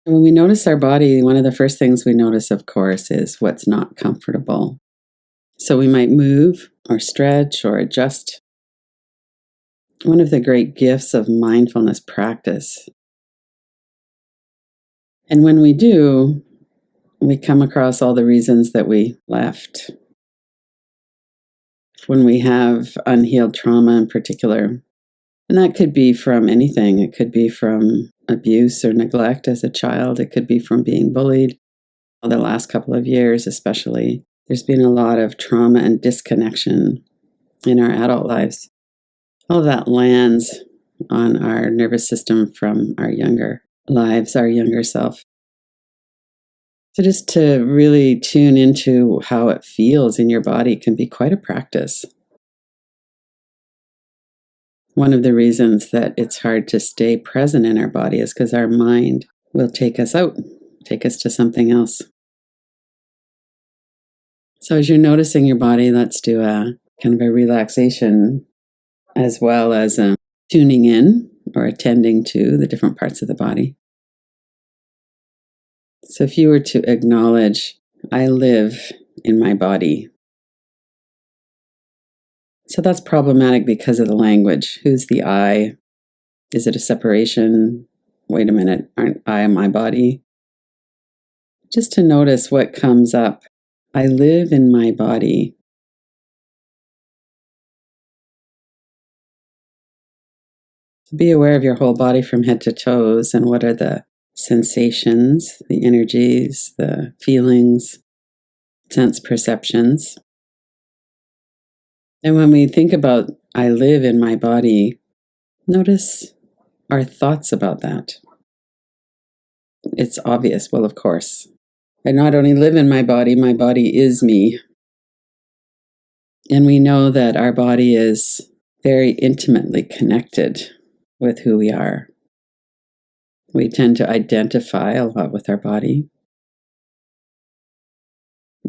When we notice our body, one of the first things we notice, of course, is what's not comfortable. So we might move or stretch or adjust. One of the great gifts of mindfulness practice. And when we do, we come across all the reasons that we left. When we have unhealed trauma in particular, and that could be from anything. It could be from abuse or neglect as a child. It could be from being bullied. The last couple of years, especially, there's been a lot of trauma and disconnection in our adult lives. All of that lands on our nervous system from our younger lives, our younger self. So just to really tune into how it feels in your body can be quite a practice. One of the reasons that it's hard to stay present in our body is because our mind will take us out, take us to something else. So as you're noticing your body, let's do a kind of a relaxation as well as tuning in or attending to the different parts of the body. So if you were to acknowledge, I live in my body. So that's problematic because of the language. Who's the I? Is it a separation? Wait a minute, aren't I my body? Just to notice what comes up. I live in my body. Be aware of your whole body from head to toes and what are the sensations, the energies, the feelings, sense perceptions. And when we think about I live in my body, notice our thoughts about that. It's obvious. Well, of course. I not only live in my body is me. And we know that our body is very intimately connected with who we are. We tend to identify a lot with our body.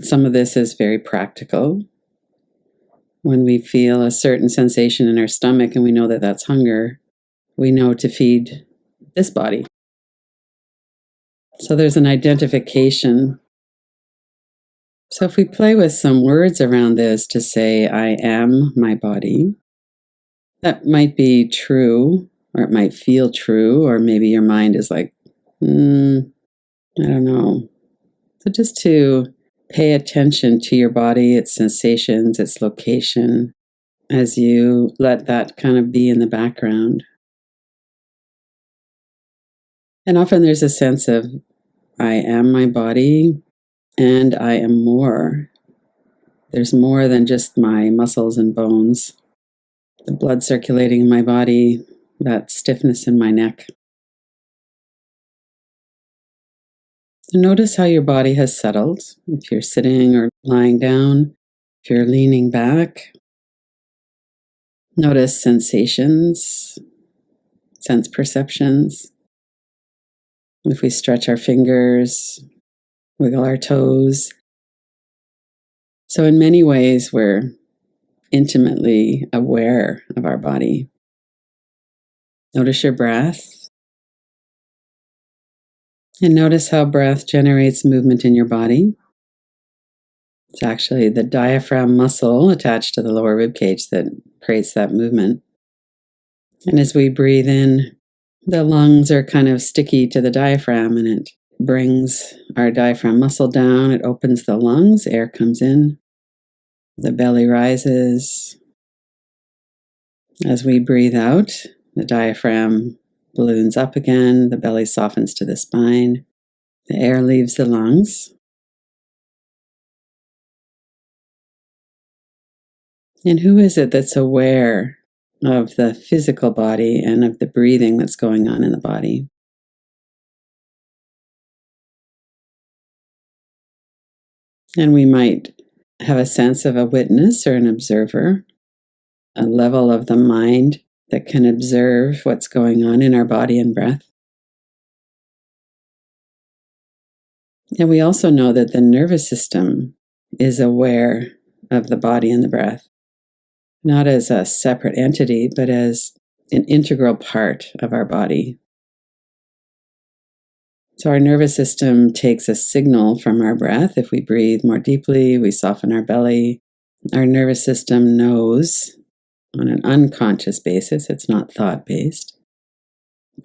Some of this is very practical. When we feel a certain sensation in our stomach and we know that that's hunger, we know to feed this body. So there's an identification. So if we play with some words around this to say, I am my body, that might be true, or it might feel true, or maybe your mind is like, I don't know. So just to pay attention to your body, its sensations, its location, as you let that kind of be in the background. And often there's a sense of, I am my body and I am more. There's more than just my muscles and bones, the blood circulating in my body, that stiffness in my neck. So notice how your body has settled. If you're sitting or lying down, if you're leaning back, notice sensations, sense perceptions. If we stretch our fingers, wiggle our toes. So in many ways, we're intimately aware of our body. Notice your breath. And notice how breath generates movement in your body. It's actually the diaphragm muscle attached to the lower rib cage that creates that movement. And as we breathe in, the lungs are kind of sticky to the diaphragm and it brings our diaphragm muscle down. It opens the lungs, air comes in, the belly rises. As we breathe out, the diaphragm balloons up again, the belly softens to the spine, the air leaves the lungs. And who is it that's aware of the physical body and of the breathing that's going on in the body? And we might have a sense of a witness or an observer, a level of the mind that can observe what's going on in our body and breath. And we also know that the nervous system is aware of the body and the breath, not as a separate entity, but as an integral part of our body. So our nervous system takes a signal from our breath. If we breathe more deeply, we soften our belly. Our nervous system knows on an unconscious basis, it's not thought-based.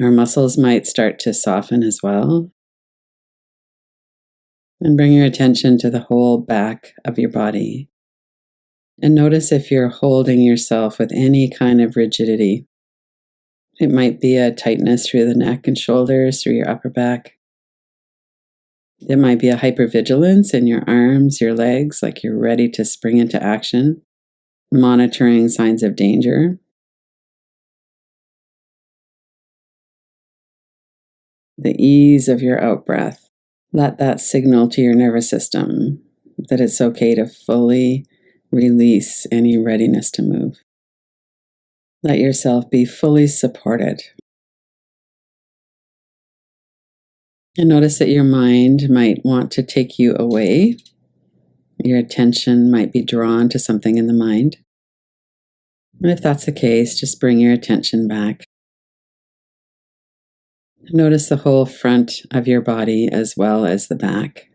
Our muscles might start to soften as well. And bring your attention to the whole back of your body. And notice if you're holding yourself with any kind of rigidity. It might be a tightness through the neck and shoulders, through your upper back. It might be a hypervigilance in your arms, your legs, like you're ready to spring into action, monitoring signs of danger. The ease of your out-breath. Let that signal to your nervous system that it's okay to fully release any readiness to move. Let yourself be fully supported. And notice that your mind might want to take you away. Your attention might be drawn to something in the mind. And if that's the case, just bring your attention back. Notice the whole front of your body as well as the back.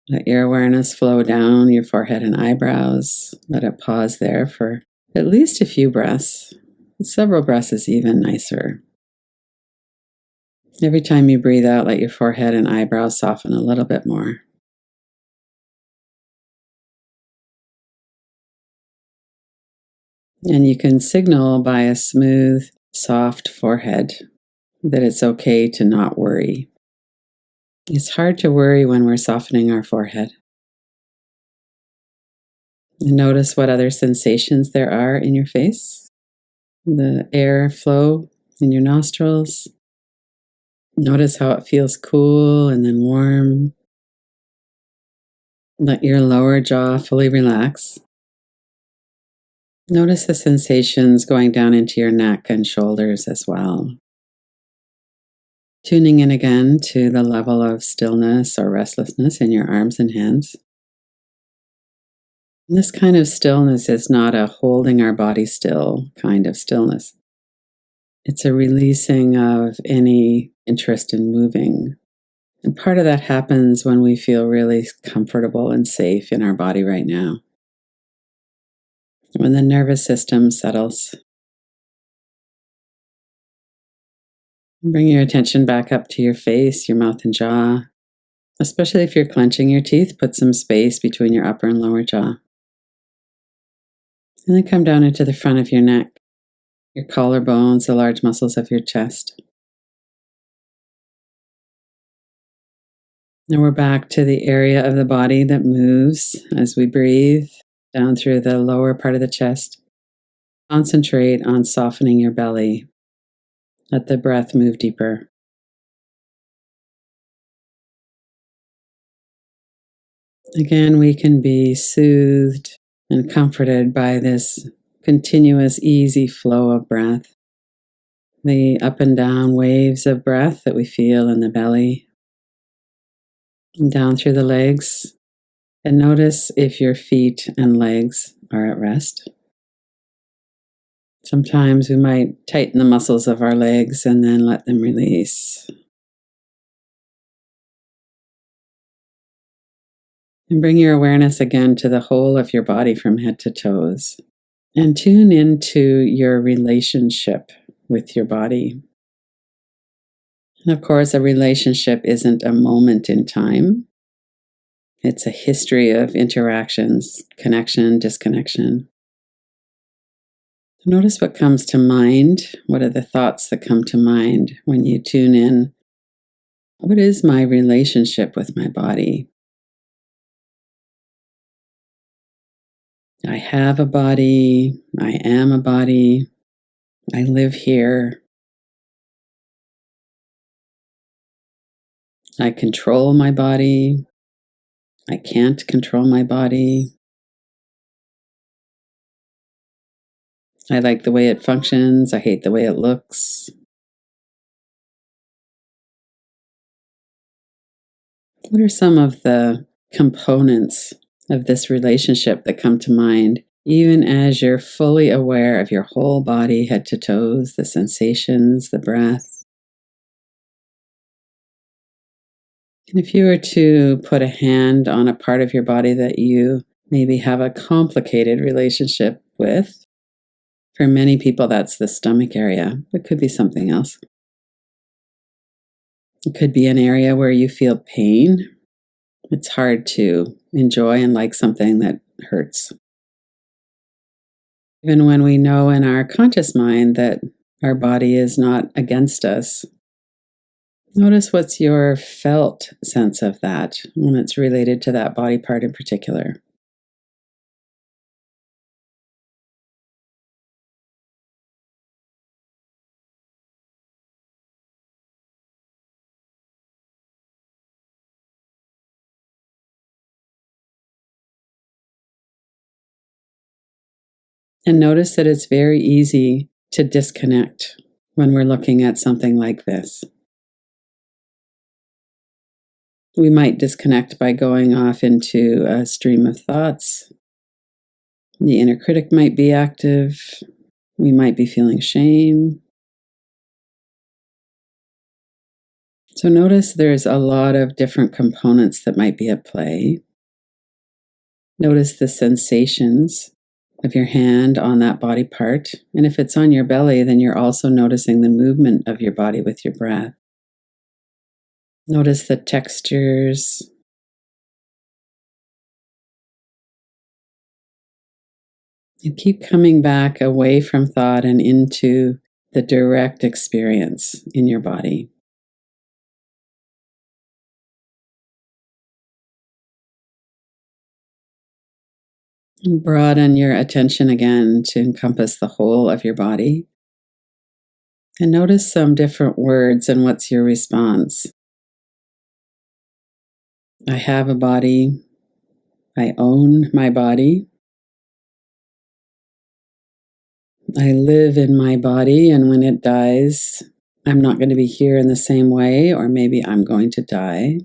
Let your awareness flow down your forehead and eyebrows. Let it pause there for at least a few breaths. Several breaths is even nicer. Every time you breathe out, let your forehead and eyebrows soften a little bit more. And you can signal by a smooth, soft forehead that it's okay to not worry. It's hard to worry when we're softening our forehead. And notice what other sensations there are in your face. The air flow in your nostrils. Notice how it feels cool and then warm. Let your lower jaw fully relax. Notice the sensations going down into your neck and shoulders as well. Tuning in again to the level of stillness or restlessness in your arms and hands. And this kind of stillness is not a holding our body still kind of stillness. It's a releasing of any interest in moving. And part of that happens when we feel really comfortable and safe in our body right now. When the nervous system settles. Bring your attention back up to your face, your mouth and jaw. Especially if you're clenching your teeth, put some space between your upper and lower jaw. And then come down into the front of your neck, your collarbones, the large muscles of your chest. And we're back to the area of the body that moves as we breathe down through the lower part of the chest. Concentrate on softening your belly. Let the breath move deeper. Again, we can be soothed and comforted by this continuous, easy flow of breath. The up and down waves of breath that we feel in the belly, and down through the legs. And notice if your feet and legs are at rest. Sometimes we might tighten the muscles of our legs and then let them release. And bring your awareness again to the whole of your body from head to toes. And tune into your relationship with your body. And of course, a relationship isn't a moment in time. It's a history of interactions, connection, disconnection. Notice what comes to mind. What are the thoughts that come to mind when you tune in? What is my relationship with my body? I have a body. I am a body. I live here. I control my body. I can't control my body. I like the way it functions. I hate the way it looks. What are some of the components of this relationship that come to mind, even as you're fully aware of your whole body, head to toes, the sensations, the breath? And if you were to put a hand on a part of your body that you maybe have a complicated relationship with, for many people that's the stomach area. It could be something else. It could be an area where you feel pain. It's hard to enjoy and like something that hurts. Even when we know in our conscious mind that our body is not against us, notice what's your felt sense of that when it's related to that body part in particular. And notice that it's very easy to disconnect when we're looking at something like this. We might disconnect by going off into a stream of thoughts. The inner critic might be active. We might be feeling shame. So notice there's a lot of different components that might be at play. Notice the sensations of your hand on that body part. And if it's on your belly, then you're also noticing the movement of your body with your breath. Notice the textures. And keep coming back away from thought and into the direct experience in your body. And broaden your attention again to encompass the whole of your body. And notice some different words and what's your response. I have a body. I own my body. I live in my body, and when it dies, I'm not going to be here in the same way, or maybe I'm going to die.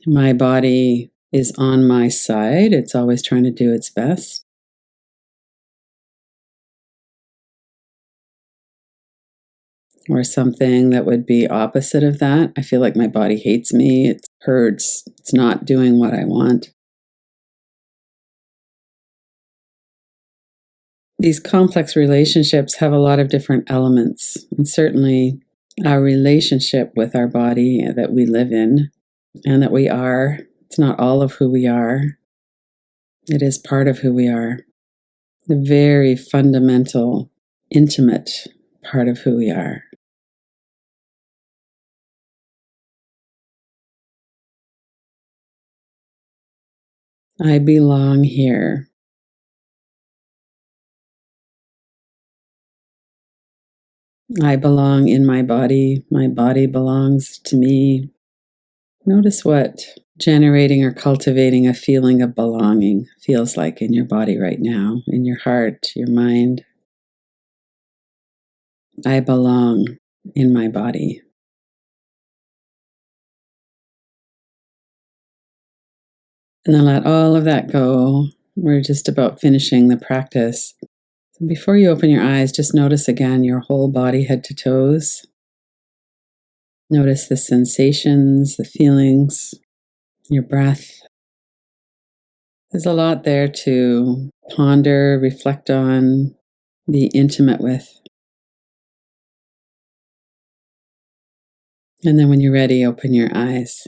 My body is on my side. It's always trying to do its best. Or something that would be opposite of that. I feel like my body hates me. It hurts. It's not doing what I want. These complex relationships have a lot of different elements, and certainly our relationship with our body that we live in and that we are. It's not all of who we are. It is part of who we are. The very fundamental, intimate part of who we are. I belong here. I belong in my body belongs to me. Notice what generating or cultivating a feeling of belonging feels like in your body right now, in your heart, your mind. I belong in my body. And then let all of that go. We're just about finishing the practice. So before you open your eyes, just notice again your whole body, head to toes. Notice the sensations, the feelings, your breath. There's a lot there to ponder, reflect on, be intimate with. And then when you're ready, open your eyes.